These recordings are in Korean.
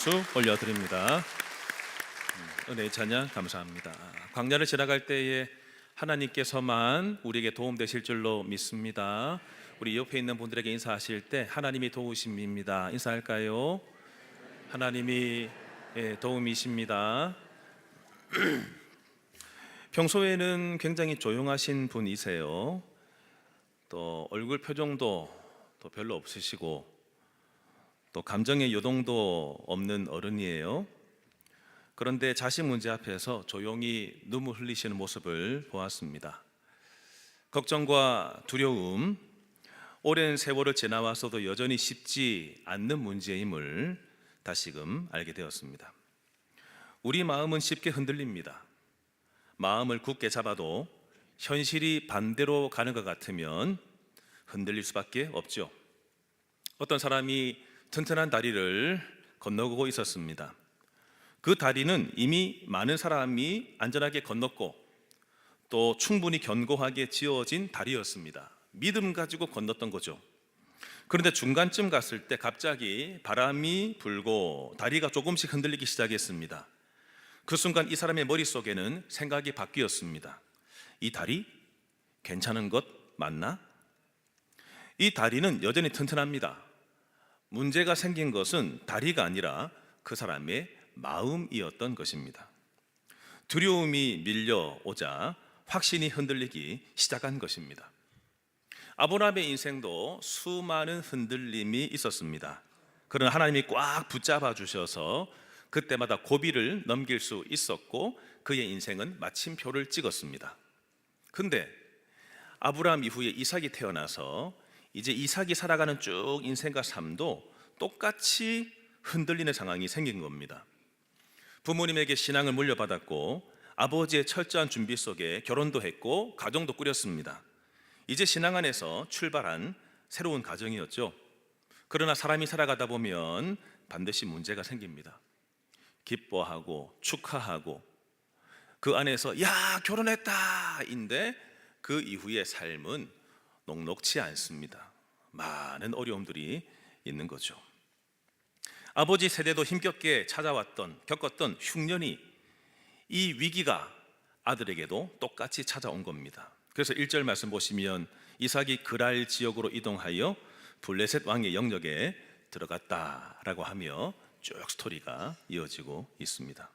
박수 올려드립니다. 은혜의 찬양 감사합니다. 광야를 지나갈 때에 하나님께서만 우리에게 도움 되실 줄로 믿습니다. 우리 옆에 있는 분들에게 인사하실 때 하나님이 도우심입니다. 인사할까요? 하나님이 도움이십니다. 평소에는 굉장히 조용하신 분이세요. 또 얼굴 표정도 또 별로 없으시고 또 감정의 요동도 없는 어른이에요. 그런데 자식 문제 앞에서 조용히 눈물 흘리시는 모습을 보았습니다. 걱정과 두려움, 오랜 세월을 지나와서도 여전히 쉽지 않는 문제임을 다시금 알게 되었습니다. 우리 마음은 쉽게 흔들립니다. 마음을 굳게 잡아도 현실이 반대로 가는 것 같으면 흔들릴 수밖에 없죠. 어떤 사람이 튼튼한 다리를 건너고 있었습니다. 그 다리는 이미 많은 사람이 안전하게 건넜고 또 충분히 견고하게 지어진 다리였습니다. 믿음 가지고 건넜던 거죠. 그런데 중간쯤 갔을 때 갑자기 바람이 불고 다리가 조금씩 흔들리기 시작했습니다. 그 순간 이 사람의 머릿속에는 생각이 바뀌었습니다. 이 다리 괜찮은 것 맞나? 이 다리는 여전히 튼튼합니다. 문제가 생긴 것은 다리가 아니라 그 사람의 마음이었던 것입니다. 두려움이 밀려오자 확신이 흔들리기 시작한 것입니다. 아브라함의 인생도 수많은 흔들림이 있었습니다. 그러나 하나님이 꽉 붙잡아 주셔서 그때마다 고비를 넘길 수 있었고 그의 인생은 마침표를 찍었습니다. 근데 아브라함 이후에 이삭이 태어나서 이제 이삭이 살아가는 쭉 인생과 삶도 똑같이 흔들리는 상황이 생긴 겁니다. 부모님에게 신앙을 물려받았고 아버지의 철저한 준비 속에 결혼도 했고 가정도 꾸렸습니다. 이제 신앙 안에서 출발한 새로운 가정이었죠. 그러나 사람이 살아가다 보면 반드시 문제가 생깁니다. 기뻐하고 축하하고 그 안에서 야 결혼했다 인데 그 이후의 삶은 녹록치 않습니다. 많은 어려움들이 있는 거죠. 아버지 세대도 힘겹게 겪었던 흉년이 이 위기가 아들에게도 똑같이 찾아온 겁니다. 그래서 1절 말씀 보시면 이삭이 그랄 지역으로 이동하여 블레셋 왕의 영역에 들어갔다라고 하며 쭉 스토리가 이어지고 있습니다.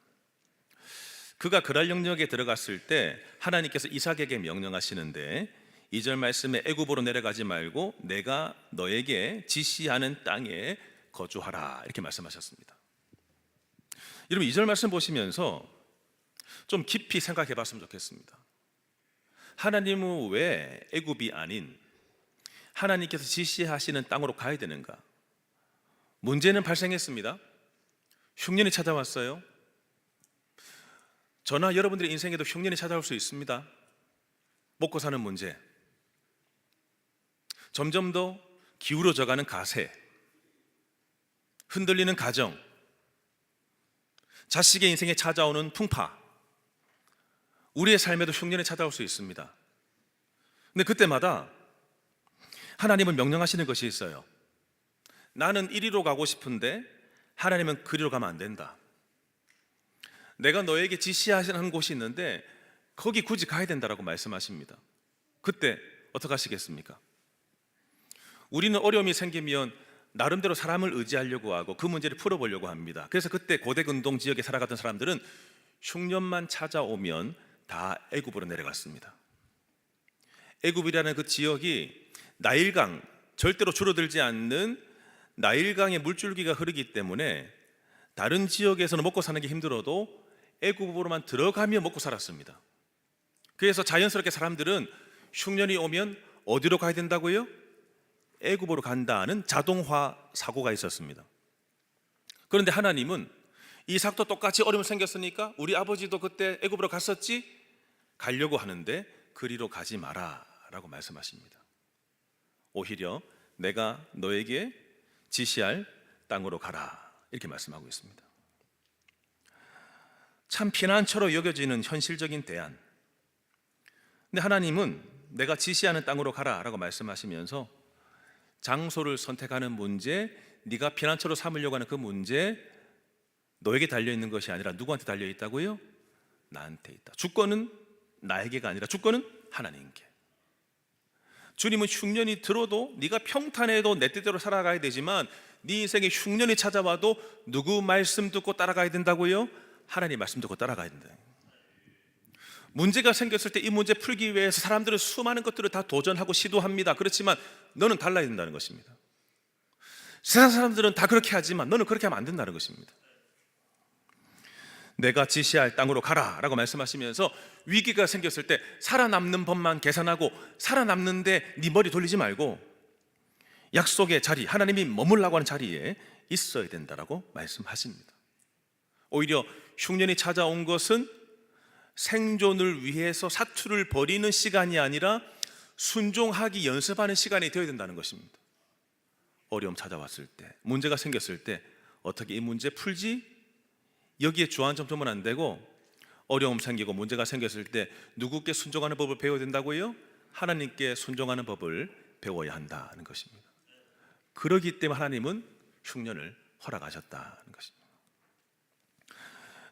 그가 그랄 영역에 들어갔을 때 하나님께서 이삭에게 명령하시는데 2절 말씀에 애굽으로 내려가지 말고 내가 너에게 지시하는 땅에 거주하라 이렇게 말씀하셨습니다. 여러분 2절 말씀 보시면서 좀 깊이 생각해 봤으면 좋겠습니다. 하나님은 왜 애굽이 아닌 하나님께서 지시하시는 땅으로 가야 되는가? 문제는 발생했습니다. 흉년이 찾아왔어요. 저나 여러분들의 인생에도 흉년이 찾아올 수 있습니다. 먹고 사는 문제, 점점 더 기울어져가는 가세, 흔들리는 가정, 자식의 인생에 찾아오는 풍파, 우리의 삶에도 흉년이 찾아올 수 있습니다. 근데 그때마다 하나님은 명령하시는 것이 있어요. 나는 이리로 가고 싶은데 하나님은 그리로 가면 안 된다. 내가 너에게 지시하시는 곳이 있는데 거기 굳이 가야 된다라고 말씀하십니다. 그때 어떻게 하시겠습니까? 우리는 어려움이 생기면 나름대로 사람을 의지하려고 하고 그 문제를 풀어보려고 합니다. 그래서 그때 고대근동 지역에 살아갔던 사람들은 흉년만 찾아오면 다 애굽으로 내려갔습니다. 애굽이라는 그 지역이 나일강, 절대로 줄어들지 않는 나일강의 물줄기가 흐르기 때문에 다른 지역에서는 먹고 사는 게 힘들어도 애굽으로만 들어가며 먹고 살았습니다. 그래서 자연스럽게 사람들은 흉년이 오면 어디로 가야 된다고요? 애굽으로 간다는 자동화 사고가 있었습니다. 그런데 하나님은 이삭도 똑같이 어려움이 생겼으니까 우리 아버지도 그때 애굽으로 갔었지? 가려고 하는데 그리로 가지 마라 라고 말씀하십니다. 오히려 내가 너에게 지시할 땅으로 가라 이렇게 말씀하고 있습니다. 참 피난처로 여겨지는 현실적인 대안. 근데 하나님은 내가 지시하는 땅으로 가라 라고 말씀하시면서 장소를 선택하는 문제, 네가 피난처로 삼으려고 하는 그 문제, 너에게 달려있는 것이 아니라 누구한테 달려있다고요? 나한테 있다. 주권은 나에게가 아니라 주권은 하나님께. 주님은 흉년이 들어도 네가 평탄해도 내 뜻대로 살아가야 되지만 네 인생에 흉년이 찾아와도 누구 말씀 듣고 따라가야 된다고요? 하나님 말씀 듣고 따라가야 된다. 문제가 생겼을 때 이 문제 풀기 위해서 사람들은 수많은 것들을 다 도전하고 시도합니다. 그렇지만 너는 달라야 된다는 것입니다. 세상 사람들은 다 그렇게 하지만 너는 그렇게 하면 안 된다는 것입니다. 내가 지시할 땅으로 가라 라고 말씀하시면서 위기가 생겼을 때 살아남는 법만 계산하고 살아남는데 네 머리 돌리지 말고 약속의 자리, 하나님이 머물라고 하는 자리에 있어야 된다라고 말씀하십니다. 오히려 흉년이 찾아온 것은 생존을 위해서 사투를 벌이는 시간이 아니라 순종하기 연습하는 시간이 되어야 된다는 것입니다. 어려움 찾아왔을 때, 문제가 생겼을 때 어떻게 이 문제 풀지? 여기에 주안점 두면 안 되고 어려움 생기고 문제가 생겼을 때 누구께 순종하는 법을 배워야 된다고요? 하나님께 순종하는 법을 배워야 한다는 것입니다. 그러기 때문에 하나님은 흉년을 허락하셨다는 것입니다.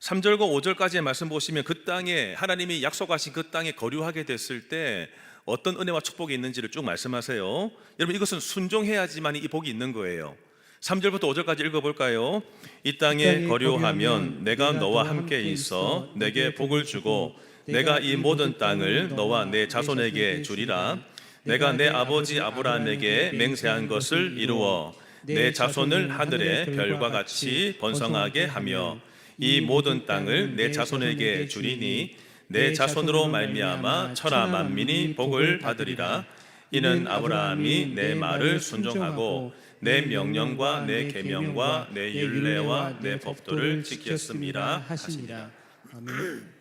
3절과 5절까지의 말씀 보시면 그 땅에 하나님이 약속하신 그 땅에 거류하게 됐을 때 어떤 은혜와 축복이 있는지를 쭉 말씀하세요. 여러분 이것은 순종해야지만 이 복이 있는 거예요. 3절부터 5절까지 읽어볼까요? 이 땅에 거류하면 내가 너와 함께 있어 내게 복을 주고 내가 이 모든 땅을 너와 내 자손에게 주리라. 내가 내 아버지 아브라함에게 맹세한 것을 이루어 내 자손을 하늘의 별과 같이 번성하게 하며 이 모든 땅을 내 자손에게 주리니 내 자손으로 말미암아 천하 만민이 복을 받으리라. 이는 아브라함이 내 말을 순종하고 내 명령과 내 계명과 내 율례와 내 법도를 지켰음이라 하시니라. 아멘.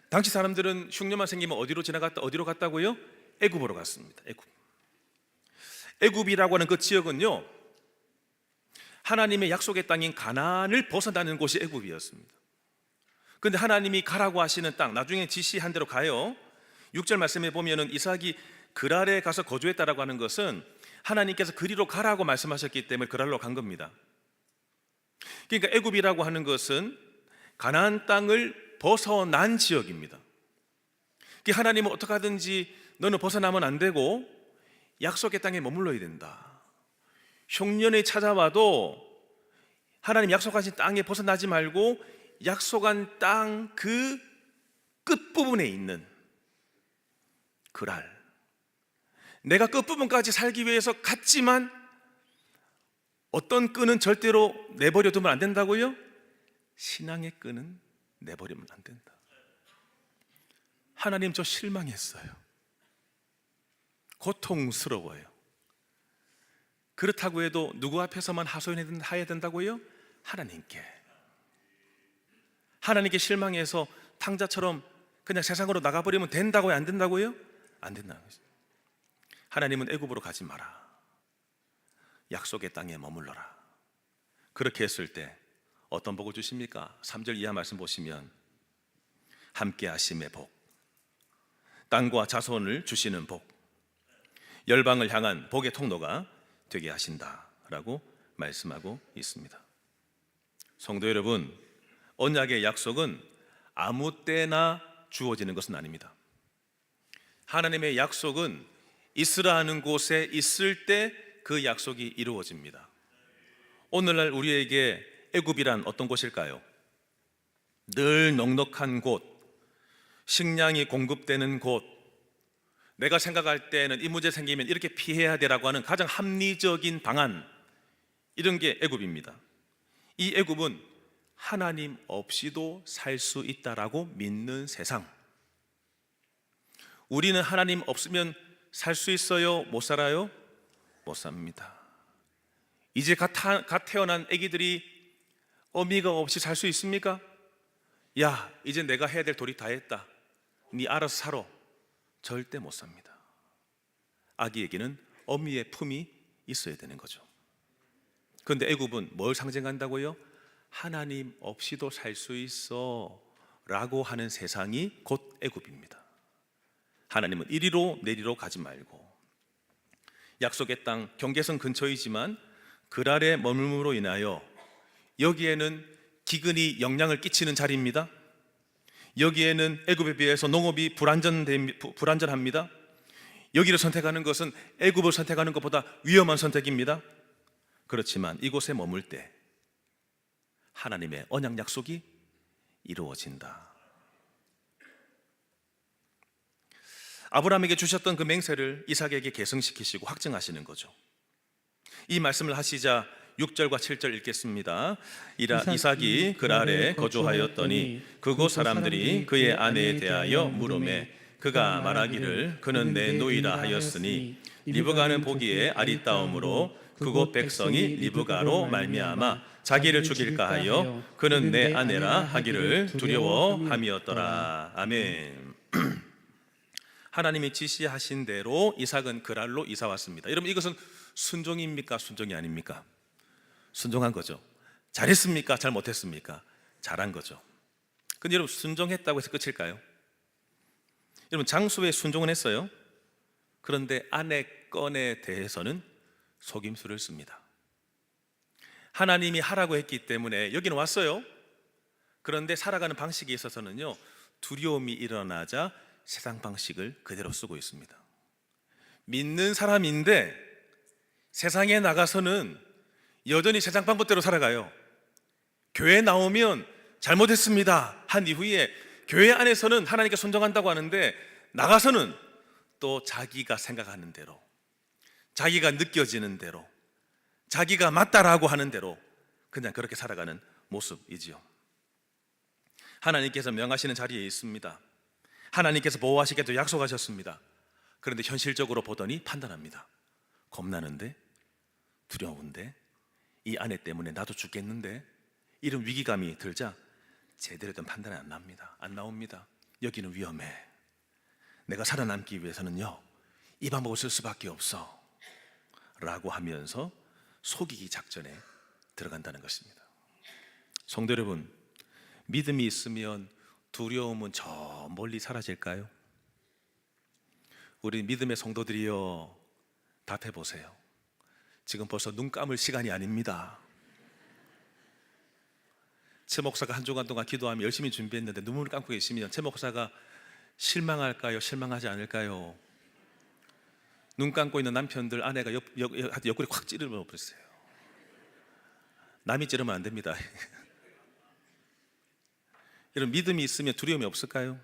당시 사람들은 흉년만 생기면 어디로 갔다고요? 애굽으로 갔습니다. 애굽이라고 하는 그 지역은요, 하나님의 약속의 땅인 가나안을 벗어나는 곳이 애굽이었습니다. 그런데 하나님이 가라고 하시는 땅, 나중에 지시한 대로 가요. 6절 말씀에 보면은 이삭이 그랄에 가서 거주했다라고 하는 것은 하나님께서 그리로 가라고 말씀하셨기 때문에 그랄로 간 겁니다. 그러니까 애굽이라고 하는 것은 가나안 땅을 벗어난 지역입니다. 하나님은 어떻게 하든지 너는 벗어나면 안 되고 약속의 땅에 머물러야 된다. 흉년이 찾아와도 하나님 약속하신 땅에 벗어나지 말고 약속한 땅 그 끝부분에 있는 그랄, 내가 끝부분까지 살기 위해서 갔지만 어떤 끈은 절대로 내버려 두면 안 된다고요? 신앙의 끈은 내버리면 안 된다. 하나님, 저 실망했어요. 고통스러워요. 그렇다고 해도 누구 앞에서만 하소연해야 된다고요? 하나님께. 하나님께 실망해서 탕자처럼 그냥 세상으로 나가버리면 된다고요? 안 된다고요? 안 된다는 거죠. 하나님은 애굽으로 가지 마라. 약속의 땅에 머물러라. 그렇게 했을 때 어떤 복을 주십니까? 3절 이하 말씀 보시면 함께 하심의 복, 땅과 자손을 주시는 복, 열방을 향한 복의 통로가 되게 하신다라고 말씀하고 있습니다. 성도 여러분, 언약의 약속은 아무 때나 주어지는 것은 아닙니다. 하나님의 약속은 있으라 하는 곳에 있을 때 그 약속이 이루어집니다. 오늘날 우리에게 애굽이란 어떤 곳일까요? 늘 넉넉한 곳, 식량이 공급되는 곳, 내가 생각할 때는 이 문제 생기면 이렇게 피해야 되라고 하는 가장 합리적인 방안, 이런 게 애굽입니다. 이 애굽은 하나님 없이도 살 수 있다라고 믿는 세상. 우리는 하나님 없으면 살 수 있어요? 못 살아요? 못 삽니다. 이제 갓 태어난 아기들이 어미가 없이 살 수 있습니까? 야, 이제 내가 해야 될 도리 다 했다, 네 알아서 살아. 절대 못 삽니다. 아기에게는 어미의 품이 있어야 되는 거죠. 그런데 애굽은 뭘 상징한다고요? 하나님 없이도 살 수 있어 라고 하는 세상이 곧 애굽입니다. 하나님은 이리로 내리로 가지 말고, 약속의 땅 경계선 근처이지만 그랄에 머물므로 인하여 여기에는 기근이 영향을 끼치는 자리입니다. 여기에는 애굽에 비해서 농업이 불안전합니다. 여기를 선택하는 것은 애굽을 선택하는 것보다 위험한 선택입니다. 그렇지만 이곳에 머물 때 하나님의 언약 약속이 이루어진다. 아브라함에게 주셨던 그 맹세를 이삭에게 계승시키시고 확증하시는 거죠. 이 말씀을 하시자 6절과 7절 읽겠습니다. 이삭이 그랄에 거주하였더니 그곳 사람들이 그의 아내에 대하여 물으매 그가 말하기를 그는 내 노이라 하였으니 리브가는 보기에 아리따움으로 그곳 백성이 리브가로 말미암아 자기를 죽일까 하여 그는 내 아내라 하기를 두려워함이었더라. 아멘. 하나님이 지시하신 대로 이삭은 그랄로 이사 왔습니다. 여러분, 이것은 순종입니까? 순종이 아닙니까? 순종한 거죠. 잘했습니까? 잘 못했습니까? 잘한 거죠. 근데 여러분, 순종했다고 해서 끝일까요? 여러분, 장소에 순종은 했어요. 그런데 아내 건에 대해서는 속임수를 씁니다. 하나님이 하라고 했기 때문에 여기는 왔어요. 그런데 살아가는 방식에 있어서는요, 두려움이 일어나자 세상 방식을 그대로 쓰고 있습니다. 믿는 사람인데 세상에 나가서는 여전히 세상 방법대로 살아가요. 교회 나오면 잘못했습니다 한 이후에 교회 안에서는 하나님께 순종한다고 하는데 나가서는 또 자기가 생각하는 대로, 자기가 느껴지는 대로, 자기가 맞다라고 하는 대로 그냥 그렇게 살아가는 모습이지요. 하나님께서 명하시는 자리에 있습니다. 하나님께서 보호하시겠다고 약속하셨습니다. 그런데 현실적으로 보더니 판단합니다. 겁나는데, 두려운데, 이 아내 때문에 나도 죽겠는데, 이런 위기감이 들자 제대로 된 판단이 안 나옵니다. 여기는 위험해. 내가 살아남기 위해서는요, 이 방법을 쓸 수밖에 없어 라고 하면서 속이기 작전에 들어간다는 것입니다. 성도 여러분, 믿음이 있으면 두려움은 저 멀리 사라질까요? 우리 믿음의 성도들이여, 답해 보세요. 지금 벌써 눈 감을 시간이 아닙니다. 최 목사가 한 주간 동안 기도하며 열심히 준비했는데 눈물을 감고 계시면 최 목사가 실망할까요? 실망하지 않을까요? 눈 감고 있는 남편들, 아내가 옆구리 콱 찌르면 버렸어요. 남이 찌르면 안 됩니다. 이런 믿음이 있으면 두려움이 없을까요?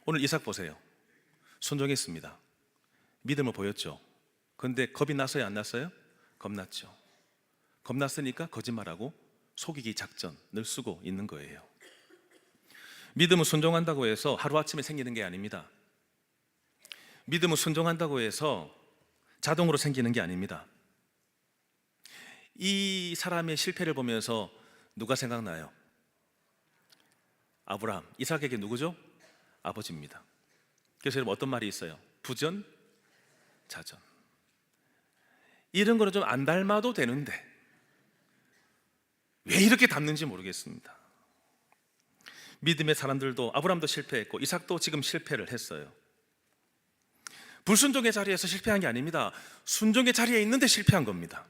오늘 이삭 보세요. 순종했습니다. 믿음을 보였죠. 그런데 겁이 났어요? 안 났어요? 겁났죠. 겁났으니까 거짓말하고 속이기 작전을 쓰고 있는 거예요. 믿음은 순종한다고 해서 하루아침에 생기는 게 아닙니다. 믿음은 순종한다고 해서 자동으로 생기는 게 아닙니다. 이 사람의 실패를 보면서 누가 생각나요? 아브라함, 이삭에게 누구죠? 아버지입니다. 그래서 여러분, 어떤 말이 있어요? 부전, 자전. 이런 거는 좀 안 닮아도 되는데 왜 이렇게 닮는지 모르겠습니다. 믿음의 사람들도, 아브라함도 실패했고 이삭도 지금 실패를 했어요. 불순종의 자리에서 실패한 게 아닙니다. 순종의 자리에 있는데 실패한 겁니다.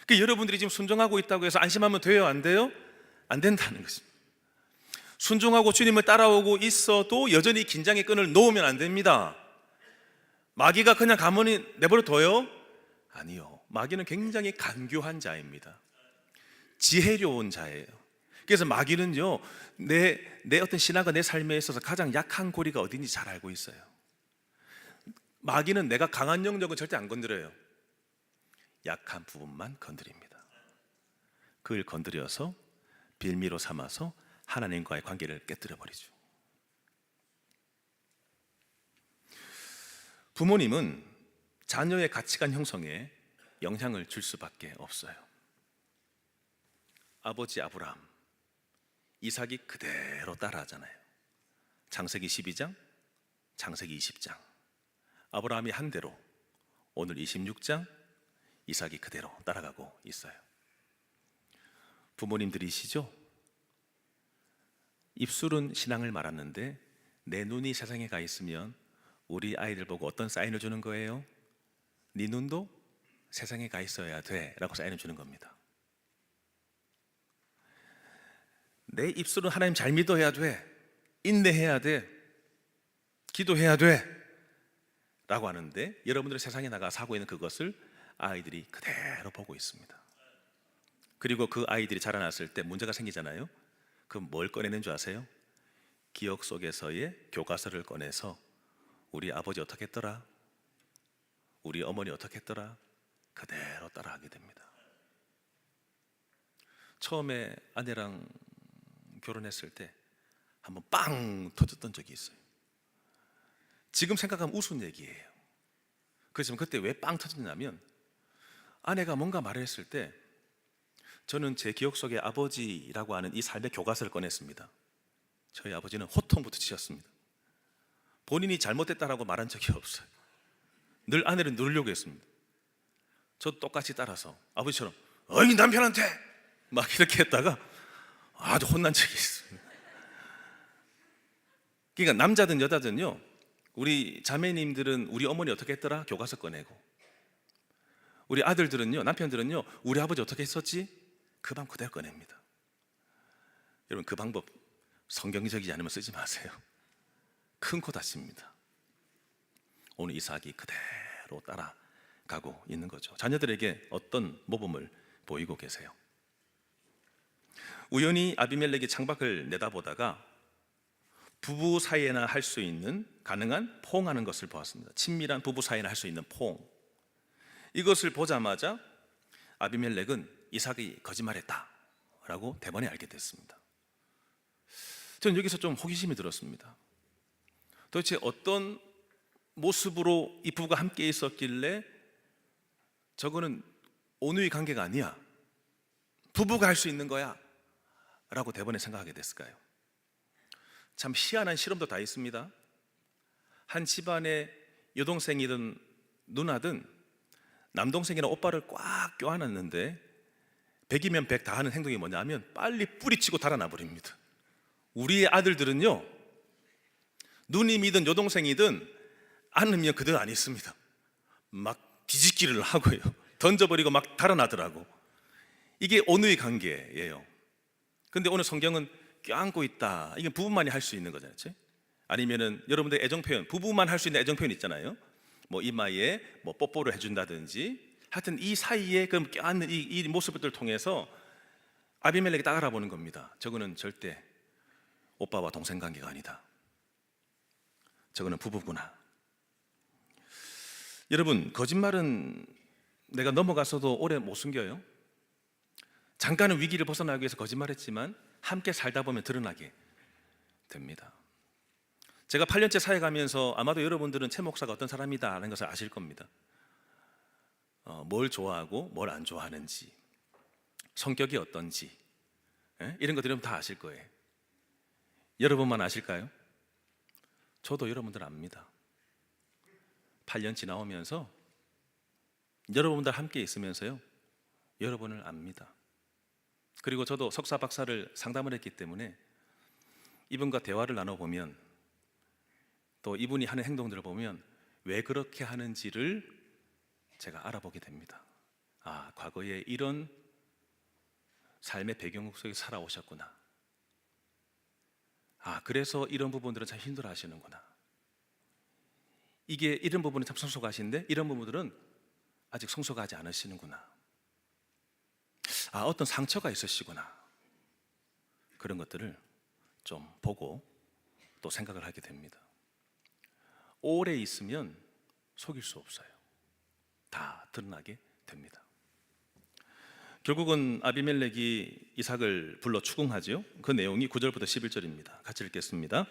그러니까 여러분들이 지금 순종하고 있다고 해서 안심하면 돼요? 안 돼요? 안 된다는 것입니다. 순종하고 주님을 따라오고 있어도 여전히 긴장의 끈을 놓으면 안 됩니다. 마귀가 그냥 가만히 내버려 둬요? 아니요. 마귀는 굉장히 간교한 자입니다. 지혜로운 자예요. 그래서 마귀는요, 내 어떤 신앙과 내 삶에 있어서 가장 약한 고리가 어딘지 잘 알고 있어요. 마귀는 내가 강한 영역은 절대 안 건드려요. 약한 부분만 건드립니다. 그걸 건드려서 빌미로 삼아서 하나님과의 관계를 깨뜨려 버리죠. 부모님은 자녀의 가치관 형성에 영향을 줄 수밖에 없어요. 아버지 아브라함, 이삭이 그대로 따라하잖아요. 창세기 12장, 창세기 20장. 아브라함이 한 대로 오늘 26장, 이삭이 그대로 따라가고 있어요. 부모님들이시죠? 입술은 신앙을 말하는데 내 눈이 세상에 가 있으면 우리 아이들 보고 어떤 사인을 주는 거예요? 네 눈도 세상에 가 있어야 돼 라고 사인을 주는 겁니다. 내 입술은 하나님 잘 믿어야 돼, 인내해야 돼, 기도해야 돼 라고 하는데, 여러분들이 세상에 나가서 하고 있는 그것을 아이들이 그대로 보고 있습니다. 그리고 그 아이들이 자라났을 때 문제가 생기잖아요. 그럼 뭘 꺼내는 줄 아세요? 기억 속에서의 교과서를 꺼내서 우리 아버지 어떻게 했더라, 우리 어머니 어떻게 했더라, 그대로 따라하게 됩니다. 처음에 아내랑 결혼했을 때 한번 빵 터졌던 적이 있어요. 지금 생각하면 우스운 얘기예요. 그렇지만 그때 왜 빵 터졌냐면, 아내가 뭔가 말을 했을 때 저는 제 기억 속에 아버지라고 하는 이 삶의 교과서를 꺼냈습니다. 저희 아버지는 호통부터 치셨습니다. 본인이 잘못됐다라고 말한 적이 없어요. 늘 아내를 누르려고 했습니다. 저도 똑같이 따라서 아버지처럼 어이 남편한테 막 이렇게 했다가 아주 혼난 적이 있습니다. 그러니까 남자든 여자든요, 우리 자매님들은 우리 어머니 어떻게 했더라 교과서 꺼내고, 우리 아들들은요, 남편들은요, 우리 아버지 어떻게 했었지 그 방 그대로 꺼냅니다. 여러분, 그 방법 성경적이지 않으면 쓰지 마세요. 큰 코 다칩니다. 오늘 이삭이 그대로 따라가고 있는 거죠. 자녀들에게 어떤 모범을 보이고 계세요? 우연히 아비멜렉이 창밖을 내다보다가 부부 사이에나 할 수 있는 가능한 포옹하는 것을 보았습니다. 친밀한 부부 사이에나 할 수 있는 포옹. 이것을 보자마자 아비멜렉은 이삭이 거짓말했다라고 대번에 알게 됐습니다. 저는 여기서 좀 호기심이 들었습니다. 도대체 어떤 모습으로 이 부부가 함께 있었길래 저거는 온누이 관계가 아니야, 부부가 할 수 있는 거야 라고 대번에 생각하게 됐을까요? 참 희한한 실험도 다 있습니다. 한 집안의 여동생이든 누나든 남동생이나 오빠를 꽉 껴안았는데 100이면 100 다 하는 행동이 뭐냐면 빨리 뿌리치고 달아나 버립니다. 우리의 아들들은요, 누님이든 여동생이든 안으면 그대로 안 있습니다. 막 뒤집기를 하고요, 던져버리고 막 달아나더라고. 이게 온누이 관계예요. 근데 오늘 성경은 껴안고 있다, 이게 부부만이 할 수 있는 거잖아요. 아니면은 여러분들 애정 표현, 부부만 할 수 있는 애정 표현 있잖아요. 뭐 이마에 뭐 뽀뽀를 해준다든지, 하여튼 이 사이에 그럼 껴안는 이 모습들을 통해서 아비멜렉이 딱 알아보는 겁니다. 저거는 절대 오빠와 동생 관계가 아니다, 저거는 부부구나. 여러분, 거짓말은 내가 넘어가서도 오래 못 숨겨요. 잠깐은 위기를 벗어나기 위해서 거짓말했지만 함께 살다 보면 드러나게 됩니다. 제가 8년째 사회 가면서 아마도 여러분들은 최 목사가 어떤 사람이다 라는 것을 아실 겁니다. 뭘 좋아하고 뭘 안 좋아하는지, 성격이 어떤지, 이런 것들은 다 아실 거예요. 여러분만 아실까요? 저도 여러분들 압니다. 8년 지나오면서 여러분들 함께 있으면서요, 여러분을 압니다. 그리고 저도 석사 박사를 상담을 했기 때문에 이분과 대화를 나눠보면, 또 이분이 하는 행동들을 보면 왜 그렇게 하는지를 제가 알아보게 됩니다. 아, 과거에 이런 삶의 배경 속에 살아오셨구나. 아, 그래서 이런 부분들은 참 힘들어 하시는구나. 이게 이런 부분은 참 성숙하신데 이런 부분들은 아직 성숙하지 않으시는구나. 아, 어떤 상처가 있으시구나. 그런 것들을 좀 보고 또 생각을 하게 됩니다. 오래 있으면 속일 수 없어요. 다 드러나게 됩니다. 결국은 아비멜렉이 이삭을 불러 추궁하죠. 그 내용이 9절부터 11절입니다. 같이 읽겠습니다.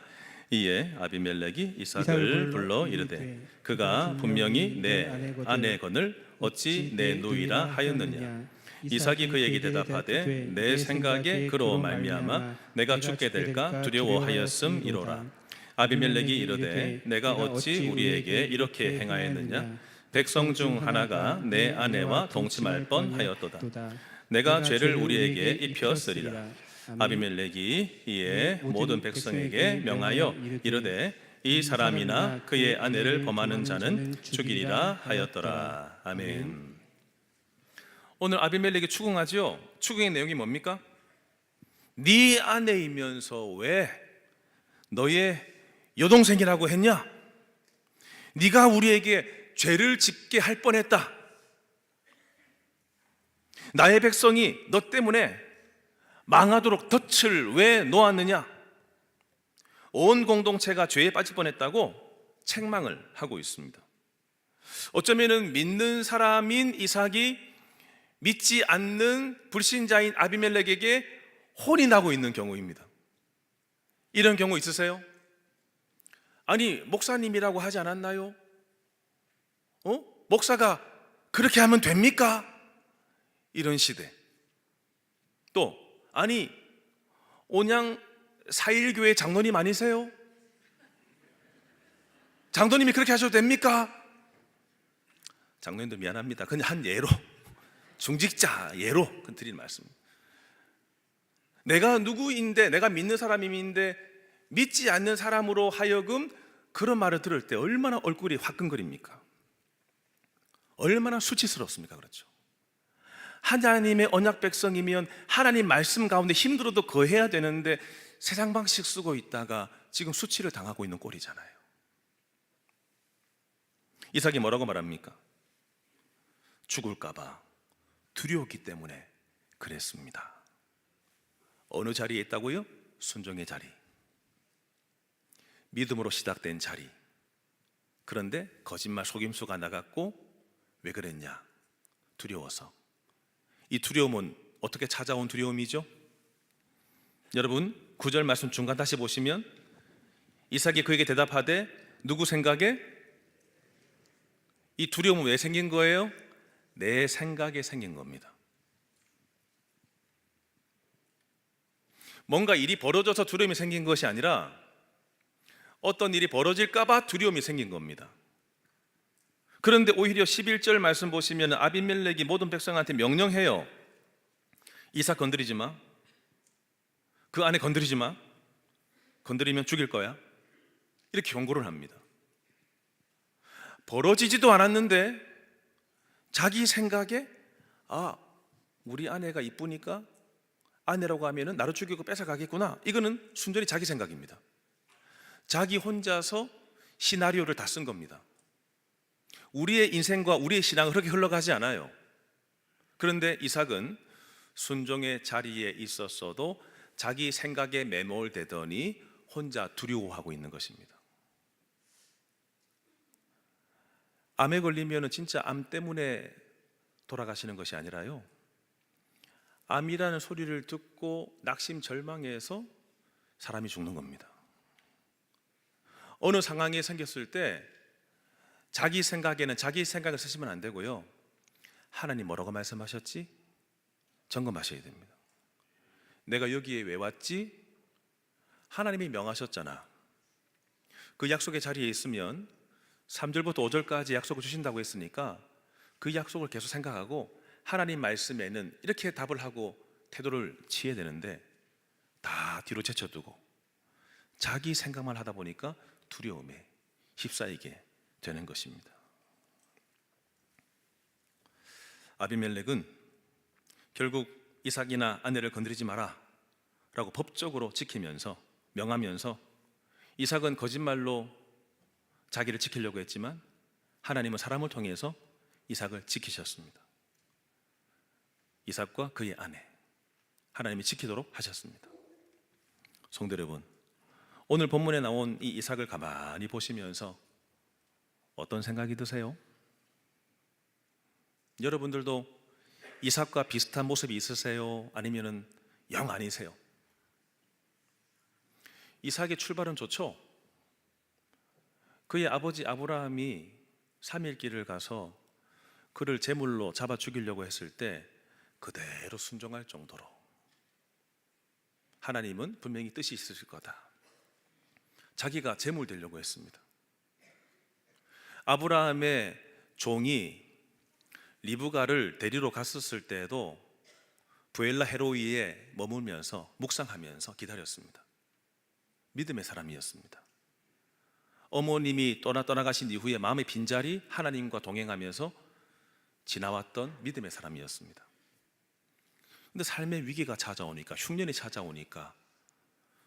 이에 아비멜렉이 이삭을 불러 이르되 그가 분명히 내 아내건을 어찌 내 누이라 하였느냐. 이삭이 그에게 대답하되 내 생각에 그로 말미암아 내가 죽게 될까 두려워하였음이로라. 아비멜렉이 이르되 내가 어찌 우리에게 이렇게 행하였느냐. 백성 중 하나가 내 아내와 동침할 뻔하였도다. 내가 죄를 우리에게 입혔으리라. 아비멜렉이 이에 모든 백성에게 명하여 이르되 이 사람이나 그의 아내를 범하는 자는 죽이리라 하였더라. 아멘. 오늘 아비멜렉이 추궁하지요. 추궁의 내용이 뭡니까? 네 아내이면서 왜 너의 여동생이라고 했냐? 네가 우리에게 죄를 짓게 할 뻔했다. 나의 백성이 너 때문에 망하도록 덫을 왜 놓았느냐? 온 공동체가 죄에 빠질 뻔했다고 책망을 하고 있습니다. 어쩌면은 믿는 사람인 이삭이 믿지 않는 불신자인 아비멜렉에게 혼이 나고 있는 경우입니다. 이런 경우 있으세요? 아니, 목사님이라고 하지 않았나요? 목사가 그렇게 하면 됩니까? 이런 시대. 또 아니, 온양 사일교회 장로님 아니세요? 장로님이 그렇게 하셔도 됩니까? 장로님도 미안합니다. 그냥 한 예로, 중직자 예로 드리는 말씀입니다. 내가 누구인데, 내가 믿는 사람인데 믿지 않는 사람으로 하여금 그런 말을 들을 때 얼마나 얼굴이 화끈거립니까? 얼마나 수치스럽습니까? 그렇죠. 하나님의 언약 백성이면 하나님 말씀 가운데 힘들어도 거해야 되는데 세상 방식 쓰고 있다가 지금 수치를 당하고 있는 꼴이잖아요. 이삭이 뭐라고 말합니까? 죽을까봐 두려웠기 때문에 그랬습니다. 어느 자리에 있다고요? 순종의 자리, 믿음으로 시작된 자리. 그런데 거짓말 속임수가 나갔고, 왜 그랬냐? 두려워서. 이 두려움은 어떻게 찾아온 두려움이죠? 여러분 9절 말씀 중간 다시 보시면 이삭이 그에게 대답하되 누구 생각에? 이 두려움은 왜 생긴 거예요? 내 생각에 생긴 겁니다. 뭔가 일이 벌어져서 두려움이 생긴 것이 아니라 어떤 일이 벌어질까 봐 두려움이 생긴 겁니다. 그런데 오히려 11절 말씀 보시면 아비멜렉이 모든 백성한테 명령해요. 이삭 건드리지 마. 그 아내 건드리지 마. 건드리면 죽일 거야. 이렇게 경고를 합니다. 벌어지지도 않았는데 자기 생각에 우리 아내가 이쁘니까 아내라고 하면은 나를 죽이고 뺏어가겠구나. 이거는 순전히 자기 생각입니다. 자기 혼자서 시나리오를 다 쓴 겁니다. 우리의 인생과 우리의 신앙은 그렇게 흘러가지 않아요. 그런데 이삭은 순종의 자리에 있었어도 자기 생각에 매몰되더니 혼자 두려워하고 있는 것입니다. 암에 걸리면 진짜 암 때문에 돌아가시는 것이 아니라요, 암이라는 소리를 듣고 낙심절망해서 사람이 죽는 겁니다. 어느 상황이 생겼을 때 자기 생각에는 자기 생각을 쓰시면 안 되고요, 하나님 뭐라고 말씀하셨지? 점검하셔야 됩니다. 내가 여기에 왜 왔지? 하나님이 명하셨잖아. 그 약속의 자리에 있으면 3절부터 5절까지 약속을 주신다고 했으니까 그 약속을 계속 생각하고 하나님 말씀에는 이렇게 답을 하고 태도를 취해야 되는데 다 뒤로 제쳐두고 자기 생각만 하다 보니까 두려움에 휩싸이게 되는 것입니다. 아비멜렉은 결국 이삭이나 아내를 건드리지 마라 라고 법적으로 지키면서 명하면서, 이삭은 거짓말로 자기를 지키려고 했지만 하나님은 사람을 통해서 이삭을 지키셨습니다. 이삭과 그의 아내, 하나님이 지키도록 하셨습니다. 성도 여러분, 오늘 본문에 나온 이 이삭을 가만히 보시면서 어떤 생각이 드세요? 여러분들도 이삭과 비슷한 모습이 있으세요? 아니면은 영 아니세요? 이삭의 출발은 좋죠. 그의 아버지 아브라함이 3일 길을 가서 그를 제물로 잡아 죽이려고 했을 때 그대로 순종할 정도로 하나님은 분명히 뜻이 있으실 거다. 자기가 제물 되려고 했습니다. 아브라함의 종이 리브가를 데리러 갔었을 때에도 부엘라 헤로이에 머물면서 묵상하면서 기다렸습니다. 믿음의 사람이었습니다. 어머님이 떠나가신 이후에 마음의 빈자리 하나님과 동행하면서 지나왔던 믿음의 사람이었습니다. 근데 삶의 위기가 찾아오니까, 흉년이 찾아오니까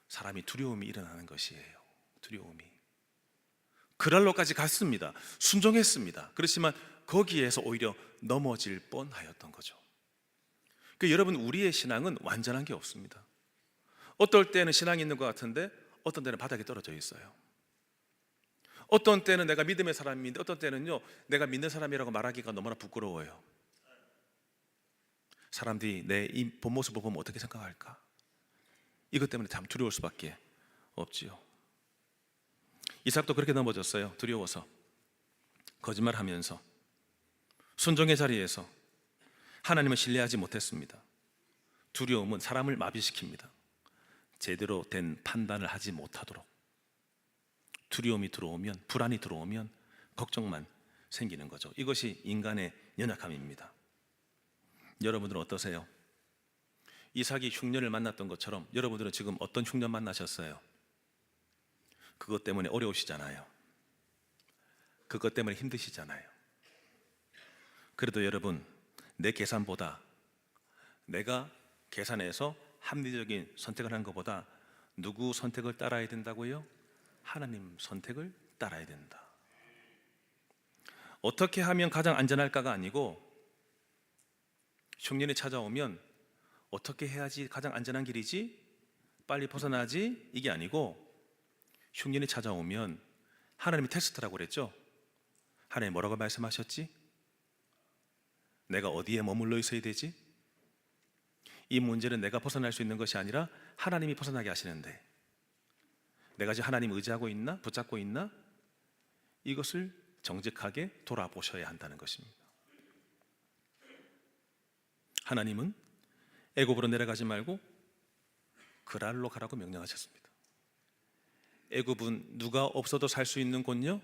사람이 두려움이 일어나는 것이에요. 두려움이. 그랄로까지 갔습니다. 순종했습니다. 그렇지만 거기에서 오히려 넘어질 뻔하였던 거죠. 여러분, 우리의 신앙은 완전한 게 없습니다. 어떨 때는 신앙이 있는 것 같은데 어떤 때는 바닥에 떨어져 있어요. 어떤 때는 내가 믿음의 사람인데 어떤 때는요, 내가 믿는 사람이라고 말하기가 너무나 부끄러워요. 사람들이 내 이 본 모습을 보면 어떻게 생각할까? 이것 때문에 참 두려울 수밖에 없지요. 이삭도 그렇게 넘어졌어요. 두려워서, 거짓말하면서, 순종의 자리에서 하나님을 신뢰하지 못했습니다. 두려움은 사람을 마비시킵니다. 제대로 된 판단을 하지 못하도록. 두려움이 들어오면, 불안이 들어오면 걱정만 생기는 거죠. 이것이 인간의 연약함입니다. 여러분들은 어떠세요? 이삭이 흉년을 만났던 것처럼 여러분들은 지금 어떤 흉년 만나셨어요? 그것 때문에 어려우시잖아요. 그것 때문에 힘드시잖아요. 그래도 여러분, 내 계산보다, 내가 계산해서 합리적인 선택을 한 것보다 누구 선택을 따라야 된다고요? 하나님 선택을 따라야 된다. 어떻게 하면 가장 안전할까가 아니고, 흉년이 찾아오면 어떻게 해야지 가장 안전한 길이지? 빨리 벗어나지? 이게 아니고, 흉년이 찾아오면 하나님이 테스트라고 그랬죠? 하나님 뭐라고 말씀하셨지? 내가 어디에 머물러 있어야 되지? 이 문제는 내가 벗어날 수 있는 것이 아니라 하나님이 벗어나게 하시는데, 내가 지금 하나님 의지하고 있나? 붙잡고 있나? 이것을 정직하게 돌아보셔야 한다는 것입니다. 하나님은 애굽으로 내려가지 말고 그랄로 가라고 명령하셨습니다. 애굽은 누가 없어도 살 수 있는 곳요?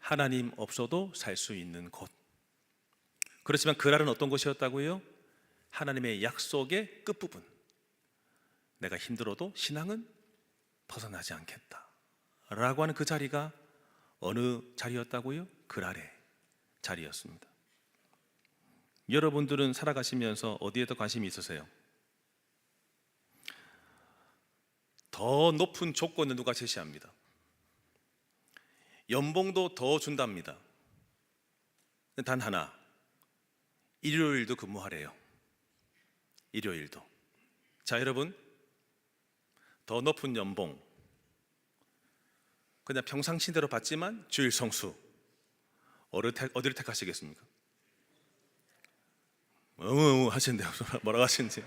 하나님 없어도 살 수 있는 곳. 그렇지만 그랄은 어떤 곳이었다고요? 하나님의 약속의 끝부분. 내가 힘들어도 신앙은 벗어나지 않겠다 라고 하는 그 자리가 어느 자리였다고요? 그랄의 자리였습니다. 여러분들은 살아가시면서 어디에 더 관심이 있으세요? 더 높은 조건을 누가 제시합니다. 연봉도 더 준답니다. 단 하나, 일요일도 근무하래요. 일요일도. 자, 여러분, 더 높은 연봉, 그냥 평상시대로 받지만 주일 성수, 어디를 택하시겠습니까? 하시는데요. 뭐라고 하시는지.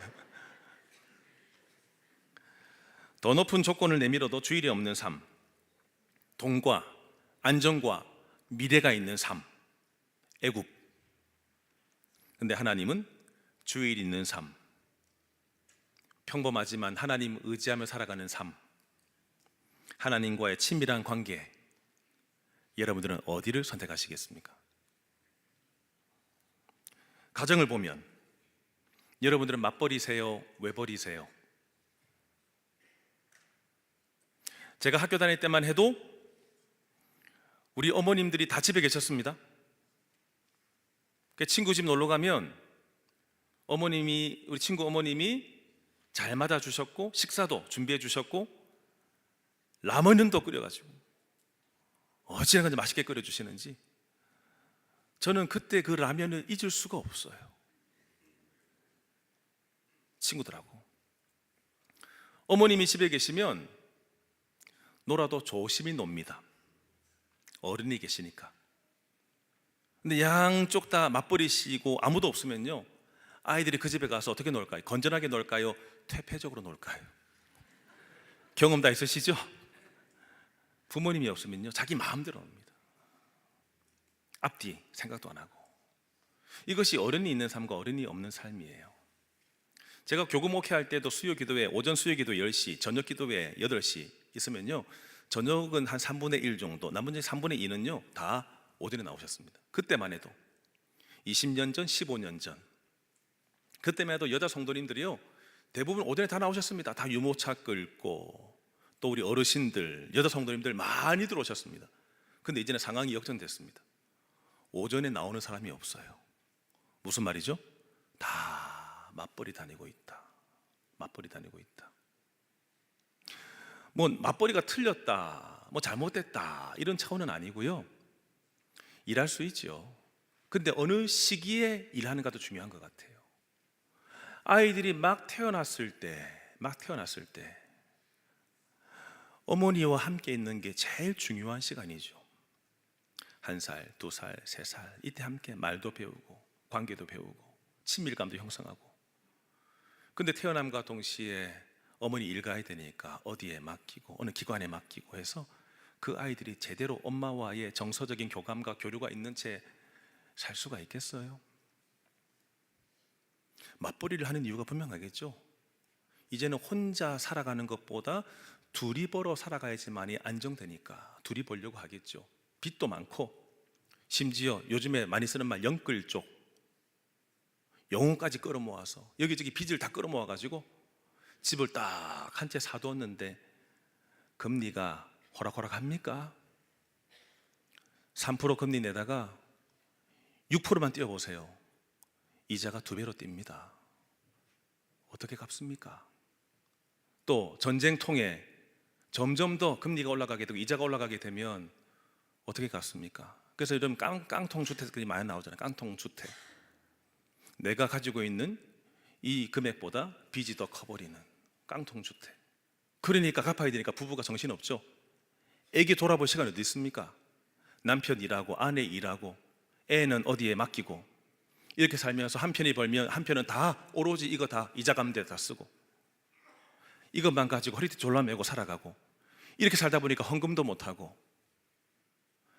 더 높은 조건을 내밀어도 주일이 없는 삶, 돈과 안정과 미래가 있는 삶, 애굽. 근데 하나님은 주일 있는 삶, 평범하지만 하나님 의지하며 살아가는 삶, 하나님과의 친밀한 관계. 여러분들은 어디를 선택하시겠습니까? 가정을 보면 여러분들은 맞벌이세요? 외벌이세요? 제가 학교 다닐 때만 해도 우리 어머님들이 다 집에 계셨습니다. 친구 집 놀러 가면 우리 친구 어머님이 잘 맞아주셨고, 식사도 준비해 주셨고, 라면도 끓여가지고 어찌나 맛있게 끓여주시는지 저는 그때 그 라면을 잊을 수가 없어요. 친구들하고. 어머님이 집에 계시면 놀아도 조심히 놉니다. 어른이 계시니까. 근데 양쪽 다 맞벌이시고 아무도 없으면요, 아이들이 그 집에 가서 어떻게 놀까요? 건전하게 놀까요? 퇴폐적으로 놀까요? 경험 다 있으시죠? 부모님이 없으면요, 자기 마음대로 놉니다. 앞뒤 생각도 안 하고. 이것이 어른이 있는 삶과 어른이 없는 삶이에요. 제가 교구 목회할 때도 수요 기도회, 오전 수요 기도 10시, 저녁 기도회 8시 있으면요, 저녁은 한 3분의 1 정도, 나머지 3분의 2는요 다 오전에 나오셨습니다. 그때만 해도 20년 전, 15년 전, 그때만 해도 여자 성도님들이요 대부분 오전에 다 나오셨습니다. 다 유모차 끌고, 또 우리 어르신들, 여자 성도님들 많이 들어오셨습니다. 근데 이제는 상황이 역전됐습니다. 오전에 나오는 사람이 없어요. 무슨 말이죠? 다 맞벌이 다니고 있다. 맞벌이 다니고 있다. 뭐 맞벌이가 틀렸다, 뭐 잘못됐다 이런 차원은 아니고요. 일할 수 있죠. 근데 어느 시기에 일하는가도 중요한 것 같아요. 아이들이 막 태어났을 때 어머니와 함께 있는 게 제일 중요한 시간이죠. 1살, 2살, 3살 이때 함께 말도 배우고 관계도 배우고 친밀감도 형성하고. 근데 태어남과 동시에 어머니 일 가야 되니까 어디에 맡기고 어느 기관에 맡기고 해서 그 아이들이 제대로 엄마와의 정서적인 교감과 교류가 있는 채 살 수가 있겠어요? 맞벌이를 하는 이유가 분명하겠죠. 이제는 혼자 살아가는 것보다 둘이 벌어 살아가야지만이 안정되니까 둘이 벌려고 하겠죠. 빚도 많고, 심지어 요즘에 많이 쓰는 말 영끌족, 영혼까지 끌어모아서 여기저기 빚을 다 끌어모아 가지고 집을 딱 한 채 사두었는데 금리가 호락호락합니까? 3% 금리 내다가 6%만 띄워보세요. 이자가 2배로 뜁니다. 어떻게 갚습니까? 또 전쟁통에 점점 더 금리가 올라가게 되고 이자가 올라가게 되면 어떻게 갚습니까? 그래서 이런 깡통 주택들이 많이 나오잖아요. 깡통 주택. 내가 가지고 있는 이 금액보다 빚이 더 커버리는 깡통 주택. 그러니까 갚아야 되니까 부부가 정신없죠. 애기 돌아볼 시간이 어디 있습니까? 남편 일하고 아내 일하고 애는 어디에 맡기고 이렇게 살면서 한편이 벌면 한편은 다 오로지 이거 다 이자 갚는 데 다 쓰고 이것만 가지고 허리띠 졸라매고 살아가고, 이렇게 살다 보니까 헌금도 못하고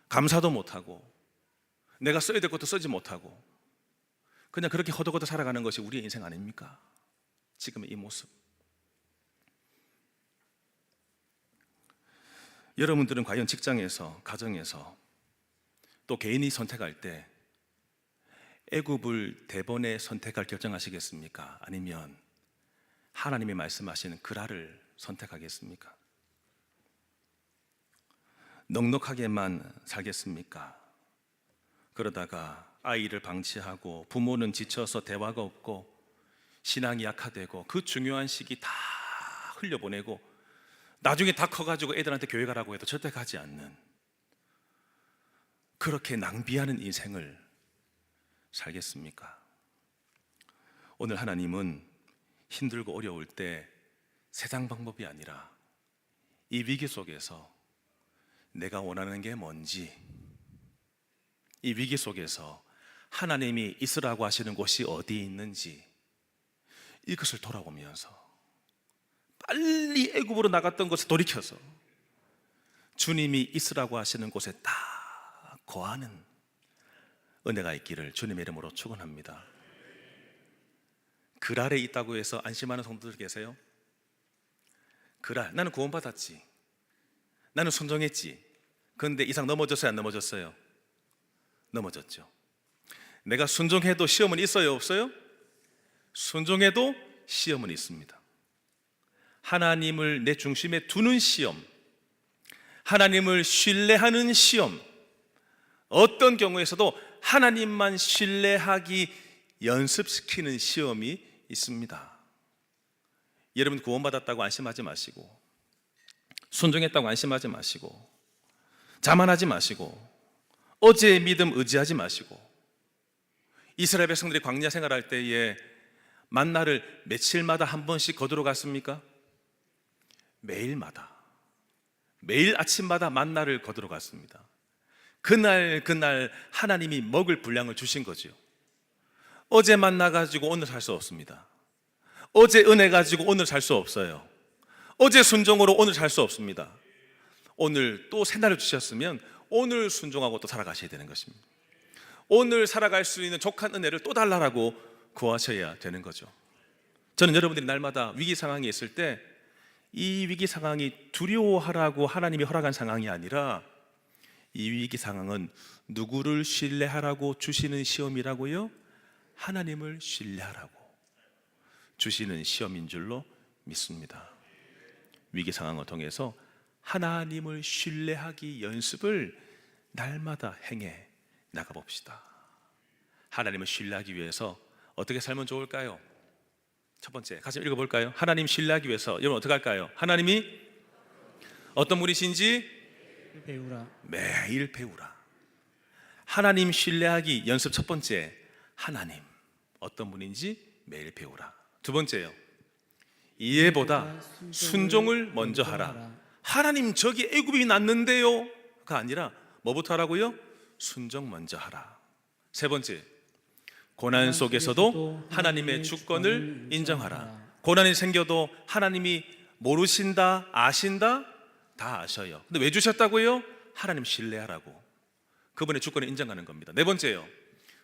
감사도 못하고 내가 써야 될 것도 쓰지 못하고 그냥 그렇게 허덕허덕 살아가는 것이 우리의 인생 아닙니까? 지금의 이 모습. 여러분들은 과연 직장에서, 가정에서, 또 개인이 선택할 때 애굽을 대번에 선택할 결정하시겠습니까? 아니면 하나님이 말씀하시는 그랄을 선택하겠습니까? 넉넉하게만 살겠습니까? 그러다가 아이를 방치하고 부모는 지쳐서 대화가 없고 신앙이 약화되고 그 중요한 시기 다 흘려보내고 나중에 다 커가지고 애들한테 교회 가라고 해도 절대 가지 않는, 그렇게 낭비하는 인생을 살겠습니까? 오늘 하나님은 힘들고 어려울 때 세상 방법이 아니라 이 위기 속에서 내가 원하는 게 뭔지, 이 위기 속에서 하나님이 있으라고 하시는 곳이 어디 있는지 이것을 돌아보면서 빨리 애굽으로 나갔던 곳에 돌이켜서 주님이 있으라고 하시는 곳에 딱 거하는 은혜가 있기를 주님의 이름으로 축원합니다. 그랄에 있다고 해서 안심하는 성도들 계세요? 그랄, 나는 구원받았지, 나는 순종했지. 그런데 이상 넘어졌어요, 안 넘어졌어요? 넘어졌죠. 내가 순종해도 시험은 있어요, 없어요? 순종해도 시험은 있습니다. 하나님을 내 중심에 두는 시험, 하나님을 신뢰하는 시험, 어떤 경우에서도 하나님만 신뢰하기 연습시키는 시험이 있습니다. 여러분 구원받았다고 안심하지 마시고, 순종했다고 안심하지 마시고, 자만하지 마시고, 어제의 믿음 의지하지 마시고, 이스라엘 백성들이 광야 생활할 때에 만나를 며칠마다 한 번씩 거두러 갔습니까? 매일마다, 매일 아침마다 만나를 거두러 갔습니다. 그날 하나님이 먹을 분량을 주신 거죠. 어제 만나 가지고 오늘 살 수 없습니다. 어제 은혜 가지고 오늘 살 수 없어요. 어제 순종으로 오늘 살 수 없습니다. 오늘 또 새날을 주셨으면 오늘 순종하고 또 살아가셔야 되는 것입니다. 오늘 살아갈 수 있는 족한 은혜를 또 달라라고 구하셔야 되는 거죠. 저는 여러분들이 날마다 위기 상황이 있을 때 이 위기 상황이 두려워하라고 하나님이 허락한 상황이 아니라 이 위기 상황은 누구를 신뢰하라고 주시는 시험이라고요? 하나님을 신뢰하라고 주시는 시험인 줄로 믿습니다. 위기 상황을 통해서 하나님을 신뢰하기 연습을 날마다 행해 나가봅시다. 하나님을 신뢰하기 위해서 어떻게 살면 좋을까요? 첫 번째, 같이 읽어볼까요? 하나님 신뢰하기 위해서 여러분 어떻게 할까요? 하나님이 어떤 분이신지 배우라. 매일 배우라. 하나님 신뢰하기 연습 첫 번째, 하나님 어떤 분인지 매일 배우라. 두 번째요, 이해보다 순종을 먼저 하라. 하나님 저기 애굽이 났는데요가 아니라 뭐부터 하라고요? 순종 먼저 하라. 세 번째, 고난 속에서도 하나님의 주권을 인정하라. 고난이 생겨도 하나님이 모르신다, 아신다, 다 아셔요. 근데 왜 주셨다고요? 하나님 신뢰하라고. 그분의 주권을 인정하는 겁니다. 네 번째요,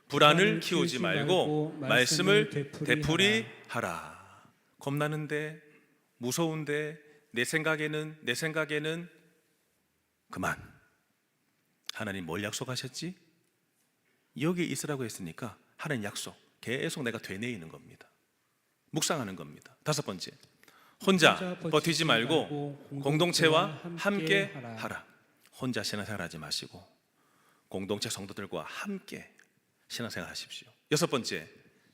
불안을 키우지 말고 말씀을 되풀이하라. 겁나는데, 무서운데, 내 생각에는 그만. 하나님 뭘 약속하셨지? 여기 있으라고 했으니까 하나님 약속 계속 내가 되뇌이는 겁니다. 묵상하는 겁니다. 다섯 번째, 혼자 버티지 말고 공동체와 함께 하라. 혼자 신앙생활 하지 마시고 공동체 성도들과 함께 신앙생활 하십시오. 여섯 번째,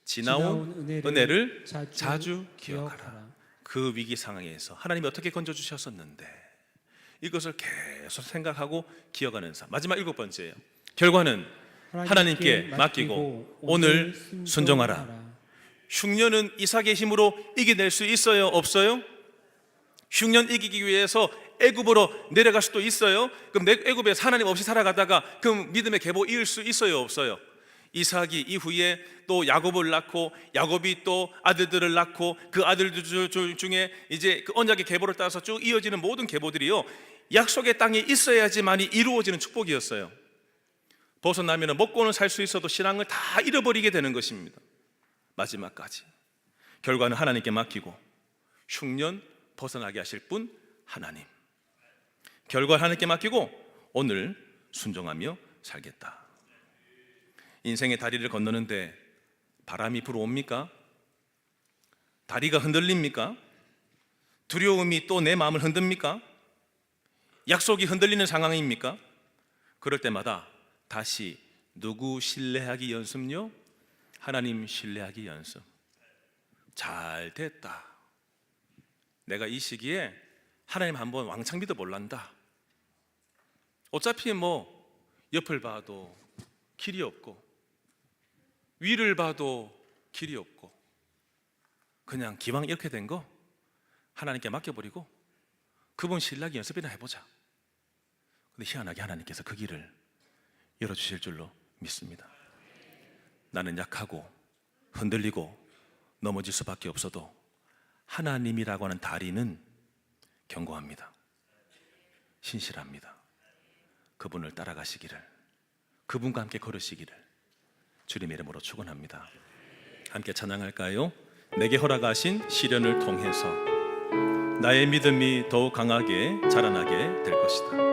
지나온 은혜를 자주 기억하라. 그 위기 상황에서 하나님이 어떻게 건져주셨었는데 이것을 계속 생각하고 기억하는 삶. 마지막 일곱 번째예요. 결과는 하나님께 맡기고 오늘 순종하라. 흉년은 이삭의 힘으로 이겨낼 수 있어요? 없어요? 흉년 이기기 위해서 애굽으로 내려갈 수도 있어요? 그럼 애굽에서 하나님 없이 살아가다가 그 믿음의 계보 이을 수 있어요? 없어요? 이삭이 이후에 또 야곱을 낳고 야곱이 또 아들들을 낳고 그 아들들 중에 이제 그 언약의 계보를 따라서 쭉 이어지는 모든 계보들이요, 약속의 땅에 있어야지만이 이루어지는 축복이었어요. 벗어나면 먹고는 살 수 있어도 신앙을 다 잃어버리게 되는 것입니다. 마지막까지 결과는 하나님께 맡기고 흉년 벗어나게 하실 분 하나님. 결과 하나님께 맡기고 오늘 순종하며 살겠다. 인생의 다리를 건너는데 바람이 불어옵니까? 다리가 흔들립니까? 두려움이 또 내 마음을 흔듭니까? 약속이 흔들리는 상황입니까? 그럴 때마다 다시 누구 신뢰하기 연습요? 하나님 신뢰하기 연습. 잘 됐다. 내가 이 시기에 하나님 한번 왕창 믿어볼란다. 어차피 뭐 옆을 봐도 길이 없고 위를 봐도 길이 없고 그냥 기왕 이렇게 된 거 하나님께 맡겨버리고 그분 신뢰하기 연습이나 해보자. 근데 희한하게 하나님께서 그 길을 열어주실 줄로 믿습니다. 나는 약하고 흔들리고 넘어질 수밖에 없어도 하나님이라고 하는 다리는 견고합니다. 신실합니다. 그분을 따라가시기를, 그분과 함께 걸으시기를 주님의 이름으로 축원합니다. 함께 찬양할까요? 내게 허락하신 시련을 통해서 나의 믿음이 더욱 강하게 자라나게 될 것이다.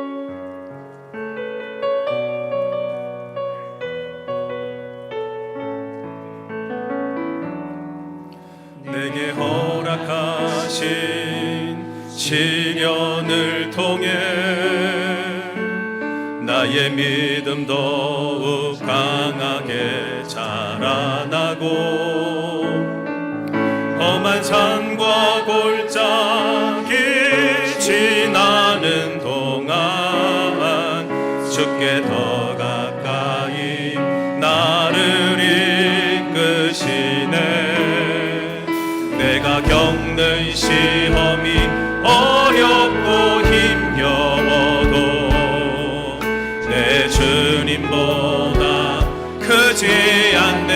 내게 허락하신 시련을 통해 나의 믿음 더욱 강하게 자라나고 험한 산과 골짜기 지나는 동안 주께 더 가까이 나를 이끄시네. 내가 겪는 시험이 어렵고 힘겨워도 내 주님보다 크지 않네.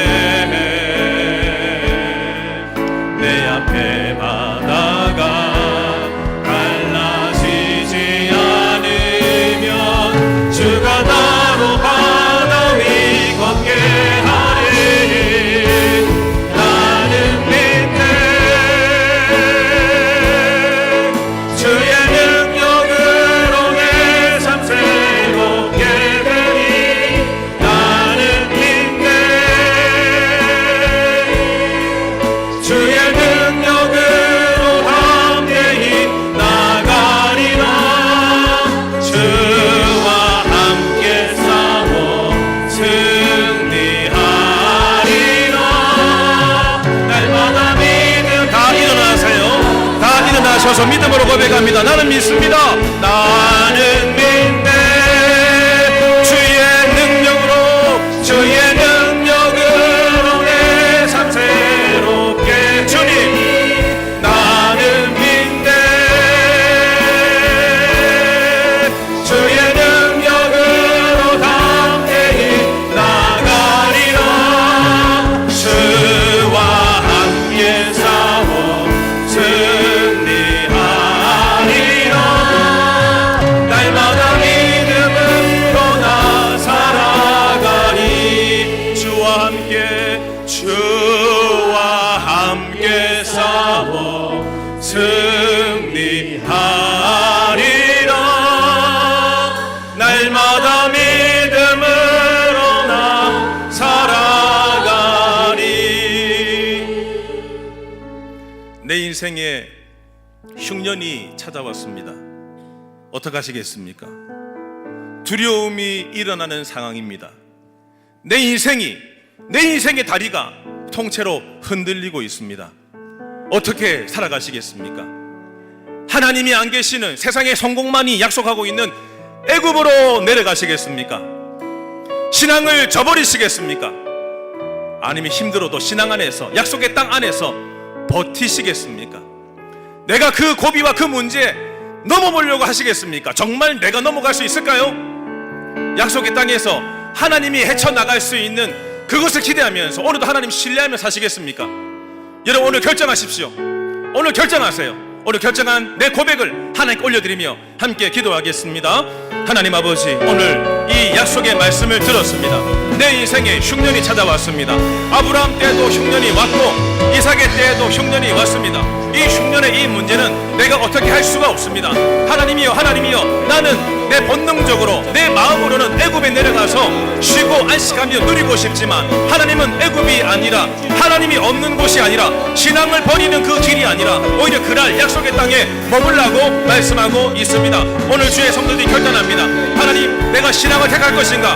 내 앞에 바다가 갈라지지 않으면 주가 나로 바다 위 걷게 하리. 나는 믿네. 주 하셔서 믿음으로 고백합니다. 나는 믿습니다. 나는 믿네. 주의 능력으로, 주의 능력으로 내 삶 새롭게. 주님, 나는 믿네. 주의 능력으로 담대히 나가리라. 주와 함께 싸워 승리하리라. 날마다 믿음으로 나 살아가리. 주와 함께 싸워 승리하리라. 날마다 믿음으로 나 살아가리. 내 인생에 흉년이 찾아왔습니다. 어떡하시겠습니까? 두려움이 일어나는 상황입니다. 내 인생의 다리가 통째로 흔들리고 있습니다. 어떻게 살아가시겠습니까? 하나님이 안 계시는, 세상의 성공만이 약속하고 있는 애굽으로 내려가시겠습니까? 신앙을 저버리시겠습니까? 아니면 힘들어도 신앙 안에서, 약속의 땅 안에서 버티시겠습니까? 내가 그 고비와 그 문제에 넘어보려고 하시겠습니까? 정말 내가 넘어갈 수 있을까요? 약속의 땅에서 하나님이 헤쳐나갈 수 있는 그것을 기대하면서 오늘도 하나님 신뢰하며 사시겠습니까? 여러분, 오늘 결정하십시오. 오늘 결정하세요. 오늘 결정한 내 고백을 하나님께 올려드리며 함께 기도하겠습니다. 하나님 아버지, 오늘 이 약속의 말씀을 들었습니다. 내 인생에 흉년이 찾아왔습니다. 아브라함 때에도 흉년이 왔고 이삭의 때에도 흉년이 왔습니다. 이 흉년의 이 문제는 내가 어떻게 할 수가 없습니다. 하나님이여, 나는 내 본능적으로, 내 마음으로는 애굽에 내려가서 쉬고 안식하며 누리고 싶지만 하나님은 애굽이 아니라, 하나님이 없는 곳이 아니라, 신앙을 버리는 그 길이 아니라 오히려 그날 약속의 땅에 머물라고 말씀하고 있습니다. 오늘 주의 성도들이 결단합니다. 하나님, 내가 신앙을 택할 것인가,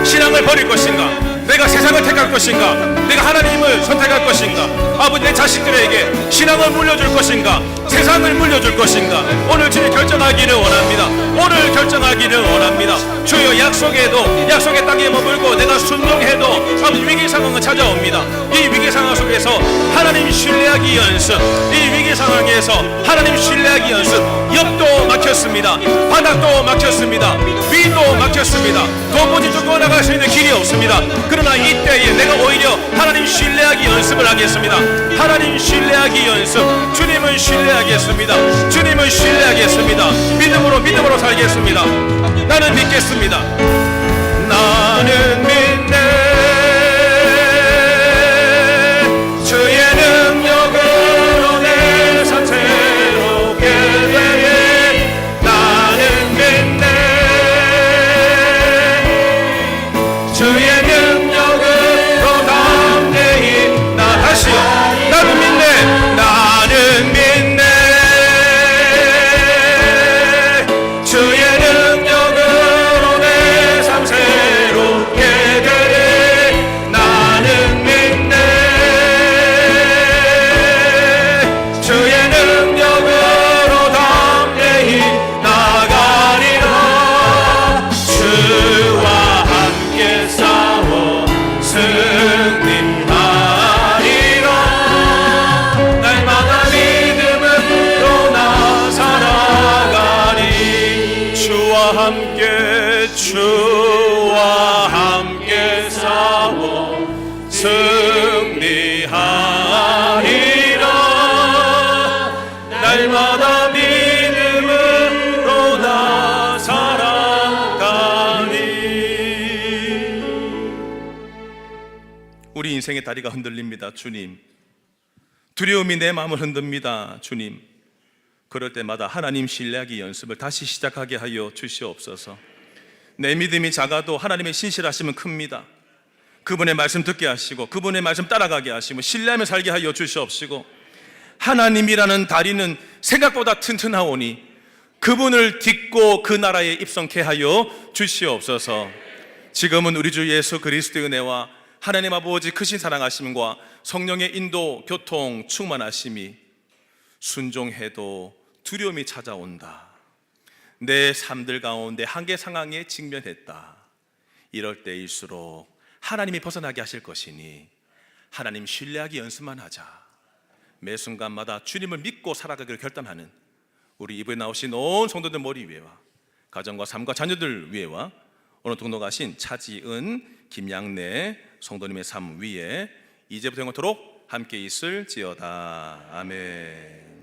신앙을 버릴 것인가, 내가 세상을 택할 것인가, 내가 하나님을 선택할 것인가, 아버지 내 자식들에게 신앙을 물려줄 것인가, 세상을 물려줄 것인가, 오늘 주님 결정하기를 원합니다. 오늘 결정하기를 원합니다. 주여, 약속의 땅에 머물고 내가 순종해도 아버지 위기 상황은 찾아옵니다. 이 위기 상황 속에서 하나님 신뢰하기 연습, 이 위기 상황에서 하나님 신뢰하기 연습. 옆도 막혔습니다. 바닥도 막혔습니다. 위도 막혔습니다. 도무지 뚫고 나갈 수 있는 길이 없습니다. 그러나 이때에 내가 오히려 하나님 신뢰하기 연습을 하겠습니다. 하나님 신뢰하기 연습. 주님을 신뢰하겠습니다. 주님을 신뢰하겠습니다. 믿음으로 살겠습니다. 나는 믿겠습니다. 나는 믿네. 주의 능력으로 내 삶 새롭게 되리. 나는 믿네. 주의 능력으로 담대히 나 다시요. 나는 믿네. 나는 믿네. 주의 능력으로 내 삶 새롭게 되리. 나는 믿네. 주의 능력으로 담대히 나가리라. 주와 함께 싸워 승리하리라. 날마다 믿음으로 나 살아가리. 주와 함께 싸워 승리하리라. 날마다 믿음으로 나 살아가리. 우리 인생의 다리가 흔들립니다. 주님, 두려움이 내 마음을 흔듭니다. 주님, 그럴 때마다 하나님 신뢰하기 연습을 다시 시작하게 하여 주시옵소서. 내 믿음이 작아도 하나님의 신실하심은 큽니다. 그분의 말씀 듣게 하시고 그분의 말씀 따라가게 하시고 신뢰하며 살게 하여 주시옵시고, 하나님이라는 다리는 생각보다 튼튼하오니 그분을 딛고 그 나라에 입성케 하여 주시옵소서. 지금은 우리 주 예수 그리스도의 은혜와 하나님 아버지 크신 사랑하심과 성령의 인도, 교통, 충만하심이 순종해도 두려움이 찾아온다. 내 삶들 가운데 한계 상황에 직면했다. 이럴 때일수록 하나님이 벗어나게 하실 것이니 하나님 신뢰하기 연습만 하자. 매 순간마다 주님을 믿고 살아가기를 결단하는 우리 이번에 나오신 온 성도들 머리 위에와 가정과 삶과 자녀들 위에와 오늘 등록하신 차지은, 김양래 성도님의 삶 위에 이제부터 영원토록 함께 있을지어다. 아멘.